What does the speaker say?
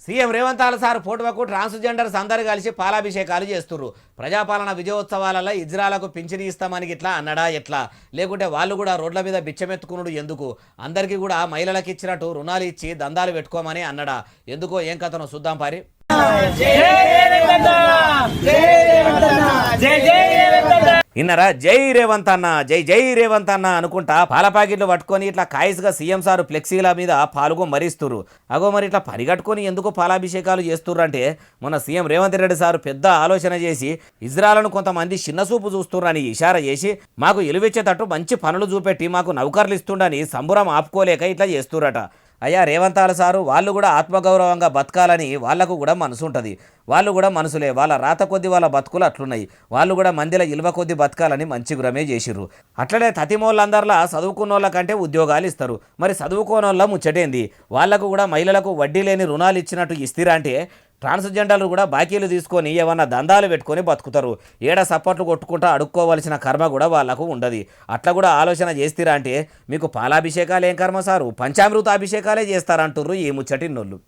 CM Revanth sir ఫోటోకు transgenders అందరు కలిసి పాలాభిషేకాలు చేస్తుర్రు. ప్రజాపాలన విజయోత్సవాలలో ఇజ్రాలకు పింఛని ఇస్తామని ఇట్లా అన్నడా ఎట్లా, లేకుంటే వాళ్ళు కూడా రోడ్ల మీద బిచ్చమెత్తుకునుడు ఎందుకు, అందరికీ కూడా మహిళలకు ఇచ్చినట్టు రుణాలు ఇచ్చి దందాలు పెట్టుకోమని అన్నడా ఎందుకో ఏం కథనో చూద్దాం పారి. ఇన్నరా జై రేవంత్ అన్న, జై జై రేవంత్ అన్న అనుకుంటా పాల ప్యాకెట్లు పట్టుకొని ఇట్లా కాయస్గా సీఎం సారు ఫ్లెక్సీల మీద పాలుగో మరిస్తురు. అగో మరి ఇట్లా పరిగట్టుకొని ఎందుకు పాలాభిషేకాలు చేస్తుర్రు అంటే, మన సీఎం రేవంత్ రెడ్డి సారు పెద్ద ఆలోచన చేసి ఇజ్రాలను కొంతమంది చిన్నసూపు చూస్తుర్రని ఇషారా చేసి మాకు ఎలువెచ్చేటట్టు మంచి పనులు చూపెట్టి మాకు నౌకర్లు ఇస్తుండని సంబురం ఆపుకోలేక ఇట్లా చేస్తురట. అయ్యా రేవంతాల సారు వాళ్ళు కూడా ఆత్మగౌరవంగా బతకాలని వాళ్ళకు కూడా మనసు ఉంటుంది. వాళ్ళు కూడా మనసులే, వాళ్ళ రాత కొద్ది వాళ్ళ బతుకులు అట్లున్నాయి. వాళ్ళు కూడా మందిల ఇల్వ కొద్ది బతకాలని మంచి గురమే చేసిర్రు. అట్లనే తతిమోళ్ళందరిలా చదువుకున్నోళ్ళ కంటే ఉద్యోగాలు ఇస్తారు. మరి చదువుకోనోళ్ళ ముచ్చటేంది, వాళ్లకు కూడా మహిళలకు వడ్డీ లేని రుణాలు ఇచ్చినట్టు ఇస్తారా అంటే, ట్రాన్స్జెండర్లు కూడా బాకీలు తీసుకొని ఏమన్నా దందాలు పెట్టుకొని బతుకుతారు. ఏడ సప్పట్లు కొట్టుకుంటా అడుక్కోవలసిన కర్మ కూడా వాళ్ళకు ఉండదు. అట్లా కూడా ఆలోచన చేస్తారా అంటే, మీకు పాలాభిషేకాలు ఏం కర్మ సారు, పంచామృత అభిషేకాలే చేస్తారంటుర్రు ఈ ముచ్చటిన్నోళ్ళు.